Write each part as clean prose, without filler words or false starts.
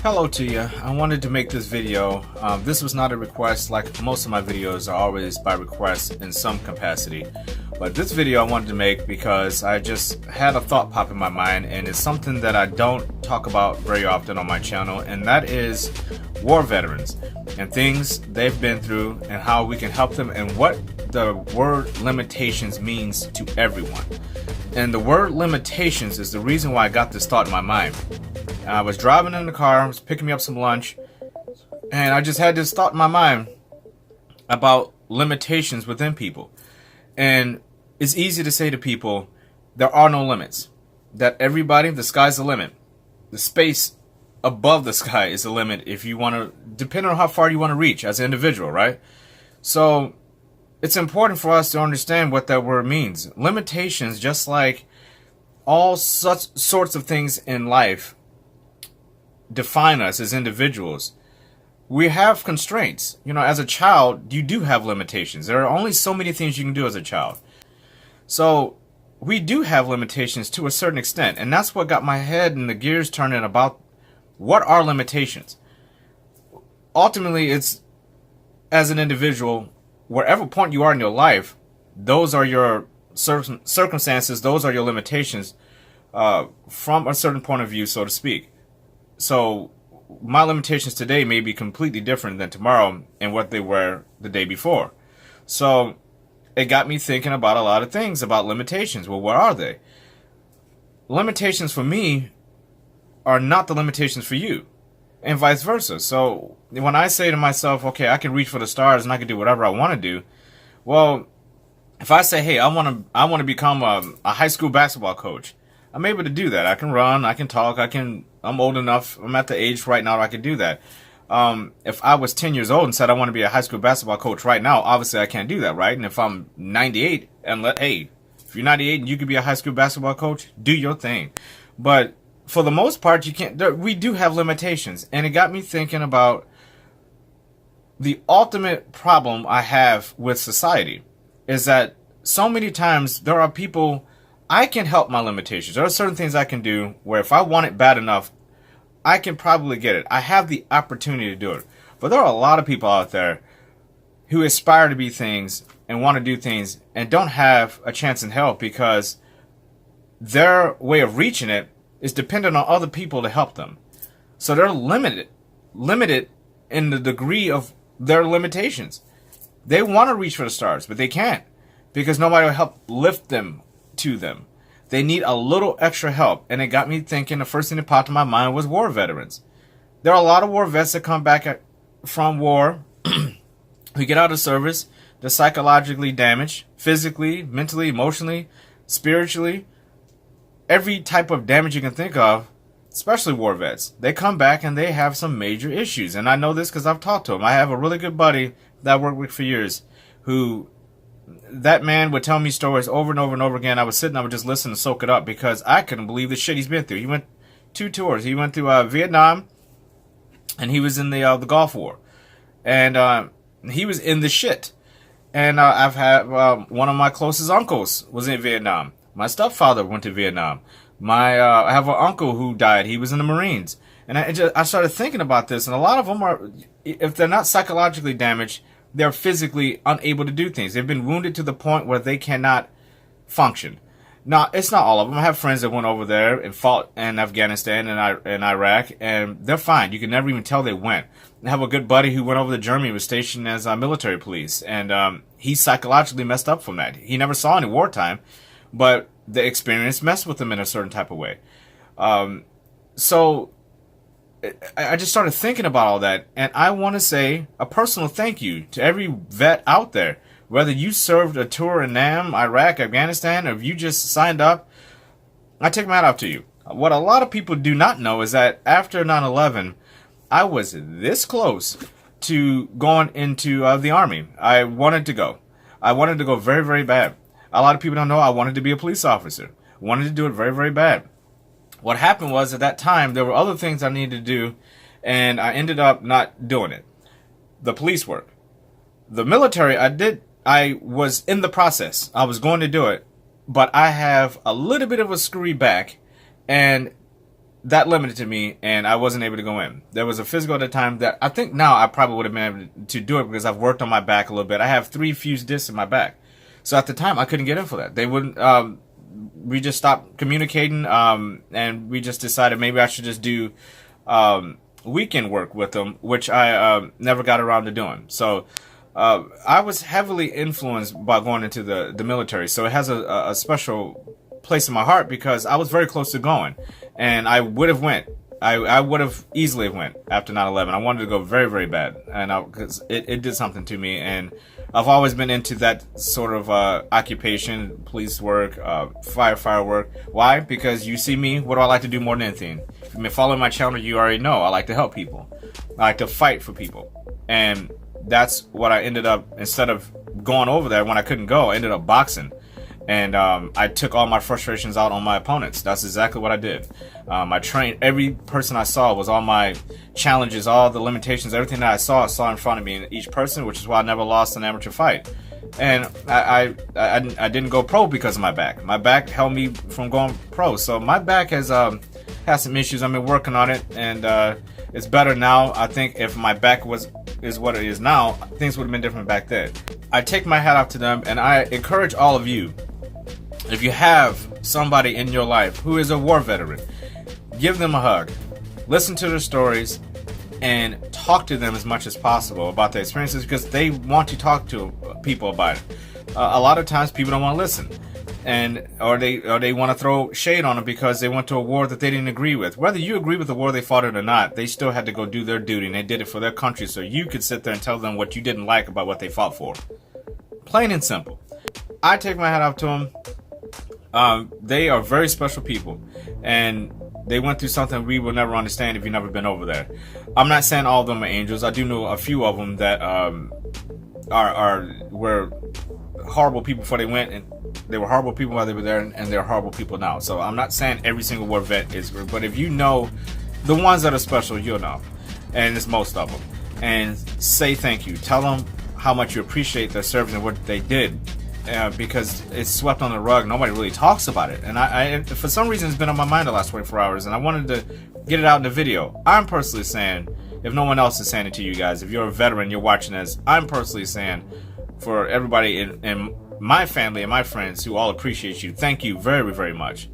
Hello to you. I wanted to make this video. This was not a request, like most of my videos are always by request in some capacity. But this video I wanted to make because I just had a thought pop in my mind, and it's something that I don't talk about very often on my channel, and that is war veterans and things they've been through and how we can help them and what the word limitations means to everyone. And the word limitations is the reason why I got this thought in my mind. I was driving in the car, I was picking me up some lunch, and I just had this thought in my mind about limitations within people. And it's easy to say to people, there are no limits. That everybody, the sky's the limit. The space above the sky is the limit if you want to, depending on how far you want to reach as an individual, right? So it's important for us to understand what that word means. Limitations, just like all such sorts of things in life, define us as individuals. We have constraints. You know, as a child, you do have limitations. There are only so many things you can do as a child. So we do have limitations to a certain extent, and that's what got my head and the gears turning about what are limitations. Ultimately, it's as an individual, wherever point you are in your life, those are your circumstances, those are your limitations from a certain point of view, so to speak. So my limitations today may be completely different than tomorrow and what they were the day before. So it got me thinking about a lot of things about limitations. Well, what are they? Limitations for me are not the limitations for you, and vice versa. So when I say to myself, okay, I can reach for the stars and I can do whatever I want to do, well, if I say, hey, I want to become a high school basketball coach, I'm able to do that. I can run, I can talk, I'm old enough, I'm at the age right now I can do that. If I was 10 years old and said I want to be a high school basketball coach right now, obviously I can't do that, right? And if I'm 98 and hey, if you're 98 and you could be a high school basketball coach, do your thing. But for the most part, you can't. We do have limitations, and it got me thinking about the ultimate problem I have with society is that so many times there are people. I can help my limitations. There are certain things I can do where if I want it bad enough, I can probably get it. I have the opportunity to do it. But there are a lot of people out there who aspire to be things and want to do things and don't have a chance in hell because their way of reaching it is dependent on other people to help them. So they're limited in the degree of their limitations. They want to reach for the stars, but they can't because nobody will help lift them to them. They need a little extra help, and it got me thinking. The first thing that popped in my mind was war veterans. There are a lot of war vets that come back from war who get out of service. They're psychologically damaged, physically, mentally, emotionally, spiritually, every type of damage you can think of, especially war vets. They come back and they have some major issues, and I know this because I've talked to them. I have a really good buddy that I worked with for years who that man would tell me stories over and over and over again. I would sit and I would just listen and soak it up because I couldn't believe the shit he's been through. He went 2 tours. He went through Vietnam, and he was in the Gulf War, and he was in the shit. And I've had one of my closest uncles was in Vietnam. My stepfather went to Vietnam. I have an uncle who died. He was in the Marines. And I started thinking about this, and a lot of them are, if they're not psychologically damaged, they're physically unable to do things. They've been wounded to the point where they cannot function. Now, it's not all of them. I have friends that went over there and fought in Afghanistan and Iraq, and they're fine. You can never even tell they went. I have a good buddy who went over to Germany and was stationed as military police, and he psychologically messed up from that. He never saw any wartime, but the experience messed with him in a certain type of way. So I just started thinking about all that, and I want to say a personal thank you to every vet out there. Whether you served a tour in Nam, Iraq, Afghanistan, or if you just signed up, I take my hat off to you. What a lot of people do not know is that after 9/11, I was this close to going into the Army. I wanted to go. I wanted to go very, very bad. A lot of people don't know I wanted to be a police officer. I wanted to do it very, very bad. What happened was at that time, there were other things I needed to do, and I ended up not doing it. The police work. The military, I was in the process. I was going to do it, but I have a little bit of a screwy back, and that limited me, and I wasn't able to go in. There was a physical at the time that I think now I probably would have been able to do it because I've worked on my back a little bit. I have 3 fused discs in my back. So at the time, I couldn't get in for that. They wouldn't, we just stopped communicating, and we just decided maybe I should just do weekend work with them, which I never got around to doing. So I was heavily influenced by going into the military. So it has a special place in my heart because I was very close to going, and I would have went. I would have easily went after 9/11. I wanted to go very, very bad, and because it did something to me, and I've always been into that sort of occupation, police work, firefighter work. Why? Because you see me, what do I like to do more than anything? If you've been following my channel, you already know I like to help people. I like to fight for people, and that's what I ended up, instead of going over there when I couldn't go, I ended up boxing. And I took all my frustrations out on my opponents. That's exactly what I did. I trained every person I saw, was all my challenges, all the limitations, everything that I saw in front of me in each person, which is why I never lost an amateur fight. And I didn't go pro because of my back. My back held me from going pro. So my back has some issues. I've been working on it, and it's better now. I think if my back is what it is now, things would have been different back then. I take my hat off to them, and I encourage all of you, if you have somebody in your life who is a war veteran, give them a hug, listen to their stories, and talk to them as much as possible about their experiences, because they want to talk to people about it. A lot of times people don't want to listen, or they want to throw shade on them because they went to a war that they didn't agree with. Whether you agree with the war they fought in or not, they still had to go do their duty, and they did it for their country, so you could sit there and tell them what you didn't like about what they fought for. Plain and simple. I take my hat off to them. They are very special people, and they went through something we will never understand if you've never been over there. I'm not saying all of them are angels. I do know a few of them that were horrible people before they went, and they were horrible people while they were there, and they're horrible people now. So I'm not saying every single war vet is, but if you know the ones that are special, you'll know, and it's most of them. And say thank you. Tell them how much you appreciate their service and what they did. Because it's swept on the rug. Nobody really talks about it, and I for some reason it's been on my mind the last 24 hours, and I wanted to get it out in the video. I'm personally saying, if no one else is saying it to you guys, if you're a veteran, you're watching this, I'm personally saying, for everybody in my family and my friends who all appreciate you, thank you very, very much.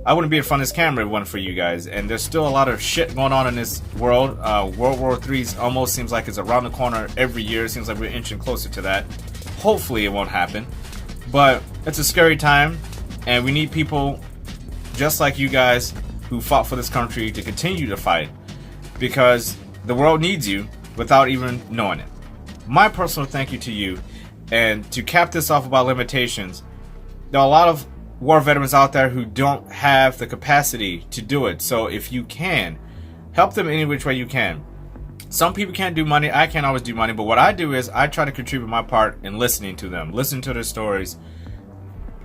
I wouldn't be in front of this camera if it wasn't for you guys, and there's still a lot of shit going on in this world. World War III almost seems like it's around the corner every year. It seems like we're inching closer to that. Hopefully it won't happen, but it's a scary time, and we need people just like you guys who fought for this country to continue to fight, because the world needs you without even knowing it. My personal thank you to you, and to cap this off about limitations, there are a lot of war veterans out there who don't have the capacity to do it, so if you can, help them any which way you can. Some people can't do money. I can't always do money, but what I do is I try to contribute my part in listening to them, listening to their stories,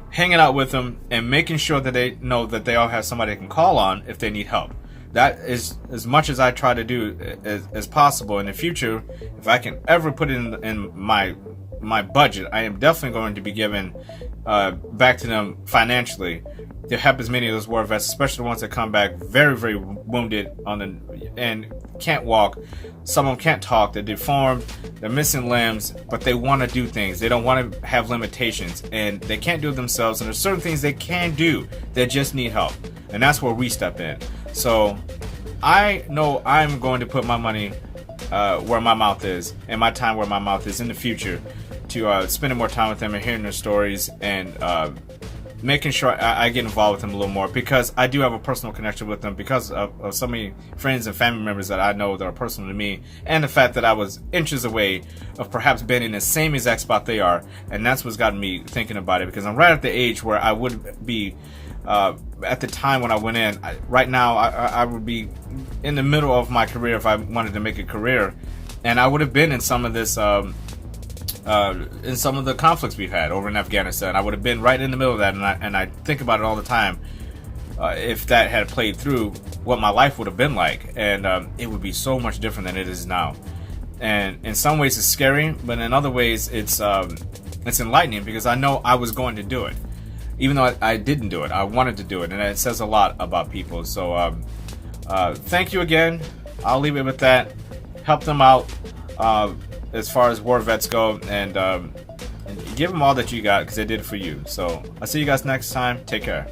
hanging out with them, and making sure that they know that they all have somebody they can call on if they need help. That is as much as I try to do as possible. In the future, if I can ever put it in my budget, I am definitely going to be giving back to them financially to help as many of those war vets, especially the ones that come back very, very wounded and can't walk. Some of them can't talk. They're deformed. They're missing limbs, but they want to do things. They don't want to have limitations, and they can't do it themselves. And there's certain things they can do. They just need help, and that's where we step in. So I know I'm going to put my money where my mouth is, and my time where my mouth is in the future, to spending more time with them and hearing their stories, and making sure I get involved with them a little more, because I do have a personal connection with them because of so many friends and family members that I know that are personal to me, and the fact that I was inches away of perhaps being in the same exact spot they are, and that's what's gotten me thinking about it, because I'm right at the age where I would be at the time when I went in. Right now I would be in the middle of my career if I wanted to make a career, and I would have been in some of this in some of the conflicts we've had over in Afghanistan. I would have been right in the middle of that, and I think about it all the time. If that had played through, what my life would have been like, and it would be so much different than it is now. And in some ways it's scary, but in other ways it's enlightening, because I know I was going to do it. even though I didn't do it. I wanted to do it, and it says a lot about people. So thank you again. I'll leave it with that. Help them out as far as war vets go, and give them all that you got, because they did it for you. So I'll see you guys next time. Take care.